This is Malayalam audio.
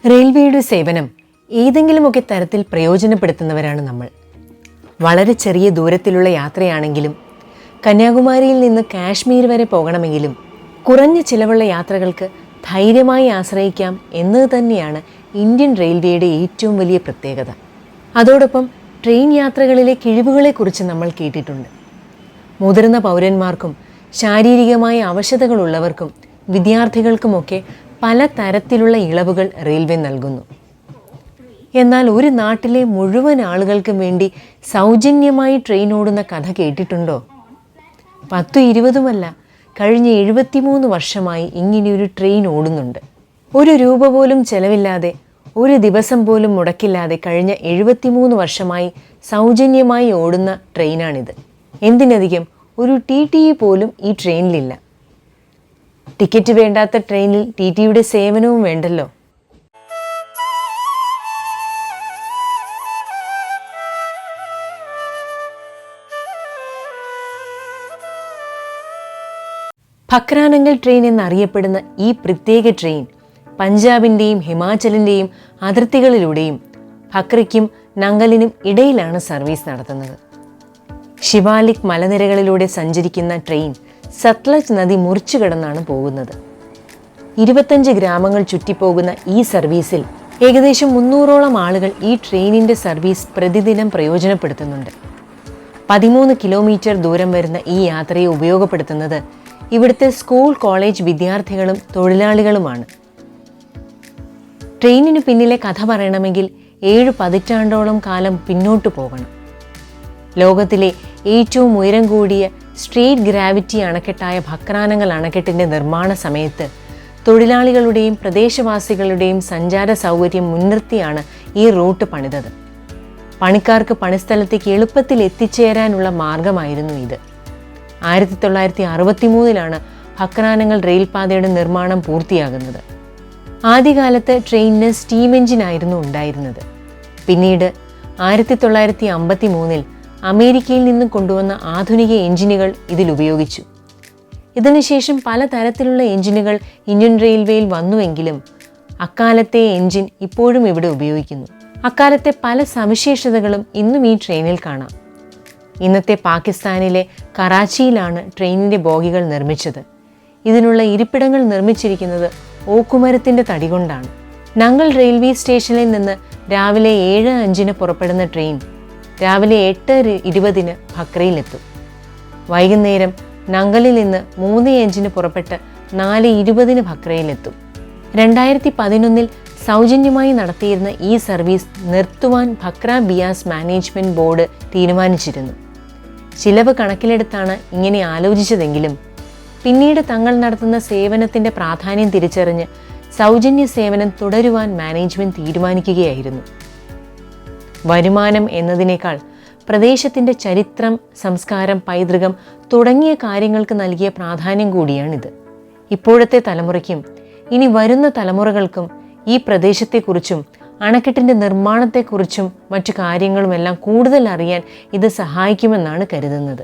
റെയിൽവേയുടെ സേവനം ഏതെങ്കിലുമൊക്കെ തരത്തിൽ പ്രയോജനപ്പെടുത്തുന്നവരാണ് നമ്മൾ. വളരെ ചെറിയ ദൂരത്തിലുള്ള യാത്രയാണെങ്കിലും കന്യാകുമാരിയിൽ നിന്ന് കാശ്മീർ വരെ പോകണമെങ്കിലും കുറഞ്ഞ ചിലവുള്ള യാത്രകൾക്ക് ധൈര്യമായി ആശ്രയിക്കാം എന്നത് തന്നെയാണ് ഇന്ത്യൻ റെയിൽവേയുടെ ഏറ്റവും വലിയ പ്രത്യേകത. അതോടൊപ്പം ട്രെയിൻ യാത്രകളിലെ കിഴിവുകളെക്കുറിച്ച് നമ്മൾ കേട്ടിട്ടുണ്ട്. മുതിർന്ന പൗരന്മാർക്കും ശാരീരികമായ അവശതകളുള്ളവർക്കും വിദ്യാർത്ഥികൾക്കുമൊക്കെ പല തരത്തിലുള്ള ഇളവുകൾ റെയിൽവേ നൽകുന്നു. എന്നാൽ ഒരു നാട്ടിലെ മുഴുവൻ ആളുകൾക്കും വേണ്ടി സൗജന്യമായി ട്രെയിൻ ഓടുന്ന കഥ കേട്ടിട്ടുണ്ടോ? 10-20 കഴിഞ്ഞ 73 വർഷമായി ഇങ്ങനെയൊരു ട്രെയിൻ ഓടുന്നുണ്ട്. ഒരു രൂപ പോലും ചെലവില്ലാതെ, ഒരു ദിവസം പോലും മുടക്കില്ലാതെ കഴിഞ്ഞ 73 വർഷമായി സൗജന്യമായി ഓടുന്ന ട്രെയിനാണിത്. എന്തിനധികം ഒരു TTE പോലും ഈ ട്രെയിനിലില്ല. ടിക്കറ്റ് വേണ്ടാത്ത ട്രെയിനിൽ TTEയുടെ സേവനവും വേണ്ടല്ലോ. ഭക്ര നങ്കൽ ട്രെയിൻ എന്നറിയപ്പെടുന്ന ഈ പ്രത്യേക ട്രെയിൻ പഞ്ചാബിൻ്റെയും ഹിമാചലിൻ്റെയും അതിർത്തികളിലൂടെയും ഭക്രയ്ക്കും നങ്കലിനും ഇടയിലാണ് സർവീസ് നടത്തുന്നത്. ശിവാലിക് മലനിരകളിലൂടെ സഞ്ചരിക്കുന്ന ട്രെയിൻ സത്ലജ് നദി മുറിച്ചു കടന്നാണ് പോകുന്നത്. 25 ഗ്രാമങ്ങൾ ചുറ്റിപ്പോകുന്ന ഈ സർവീസിൽ ഏകദേശം 300ഓളം ആളുകൾ ഈ ട്രെയിനിൻ്റെ സർവീസ് പ്രതിദിനം പ്രയോജനപ്പെടുത്തുന്നുണ്ട്. 13 കിലോമീറ്റർ ദൂരം വരുന്ന ഈ യാത്രയെ ഉപയോഗപ്പെടുത്തുന്നത് ഇവിടുത്തെ സ്കൂൾ കോളേജ് വിദ്യാർത്ഥികളും തൊഴിലാളികളുമാണ്. ട്രെയിനിന് പിന്നിലെ കഥ പറയണമെങ്കിൽ 7 പതിറ്റാണ്ടോളം കാലം പിന്നോട്ട് പോകണം. ലോകത്തിലെ ഏറ്റവും ഉയരം കൂടിയ സ്ട്രേറ്റ് ഗ്രാവിറ്റി അണക്കെട്ടായ ഭക്ര നങ്കൽ അണക്കെട്ടിൻ്റെ നിർമ്മാണ സമയത്ത് തൊഴിലാളികളുടെയും പ്രദേശവാസികളുടെയും സഞ്ചാര സൗകര്യം മുൻനിർത്തിയാണ് ഈ റൂട്ട് പണിതത്. പണിക്കാർക്ക് പണിസ്ഥലത്തേക്ക് എളുപ്പത്തിൽ എത്തിച്ചേരാനുള്ള മാർഗമായിരുന്നു ഇത്. 1963 ഭക്ര നങ്കൽ റെയിൽപാതയുടെ നിർമ്മാണം പൂർത്തിയാകുന്നത്. ആദ്യകാലത്ത് ട്രെയിനിന് സ്റ്റീം എഞ്ചിനായിരുന്നു ഉണ്ടായിരുന്നത്. പിന്നീട് 1953 അമേരിക്കയിൽ നിന്ന് കൊണ്ടുവന്ന ആധുനിക എഞ്ചിനുകൾ ഇതിൽ ഉപയോഗിച്ചു. ഇതിനുശേഷം പലതരത്തിലുള്ള എഞ്ചിനുകൾ ഇന്ത്യൻ റെയിൽവേയിൽ വന്നുവെങ്കിലും അക്കാലത്തെ എഞ്ചിൻ ഇപ്പോഴും ഇവിടെ ഉപയോഗിക്കുന്നു. അക്കാലത്തെ പല സവിശേഷതകളും ഇന്നും ഈ ട്രെയിനിൽ കാണാം. ഇന്നത്തെ പാകിസ്ഥാനിലെ കറാച്ചിയിലാണ് ട്രെയിനിൻ്റെ ബോഗികൾ നിർമ്മിച്ചത്. ഇതിനുള്ള ഇരിപ്പിടങ്ങൾ നിർമ്മിച്ചിരിക്കുന്നത് ഓക്കുമരത്തിൻ്റെ തടി കൊണ്ടാണ്. നങ്കൽ റെയിൽവേ സ്റ്റേഷനിൽ നിന്ന് രാവിലെ 7:05 പുറപ്പെടുന്ന ട്രെയിൻ രാവിലെ 8:20 ഭക്രയിലെത്തും. വൈകുന്നേരം നങ്കലിൽ നിന്ന് 3:05 പുറപ്പെട്ട് 4:20 ഭക്രയിലെത്തും. 2011 സൗജന്യമായി നടത്തിയിരുന്ന ഈ സർവീസ് നിർത്തുവാൻ ഭക്ര ബിയാസ് മാനേജ്മെന്റ് ബോർഡ് തീരുമാനിച്ചിരുന്നു. ചിലവ് കണക്കിലെടുത്താണ് ഇങ്ങനെ ആലോചിച്ചതെങ്കിലും പിന്നീട് തങ്ങൾ നടത്തുന്ന സേവനത്തിൻ്റെ പ്രാധാന്യം തിരിച്ചറിഞ്ഞ് സൗജന്യ സേവനം തുടരുവാൻ മാനേജ്മെന്റ് തീരുമാനിക്കുകയായിരുന്നു. വരുമാനം എന്നതിനേക്കാൾ പ്രദേശത്തിൻ്റെ ചരിത്രം, സംസ്കാരം, പൈതൃകം തുടങ്ങിയ കാര്യങ്ങൾക്ക് നൽകിയ പ്രാധാന്യം കൂടിയാണിത്. ഇപ്പോഴത്തെ തലമുറയ്ക്കും ഇനി വരുന്ന തലമുറകൾക്കും ഈ പ്രദേശത്തെക്കുറിച്ചും അണക്കെട്ടിൻ്റെ നിർമ്മാണത്തെക്കുറിച്ചും മറ്റു കാര്യങ്ങളുമെല്ലാം കൂടുതൽ അറിയാൻ ഇത് സഹായിക്കുമെന്നാണ് കരുതുന്നത്.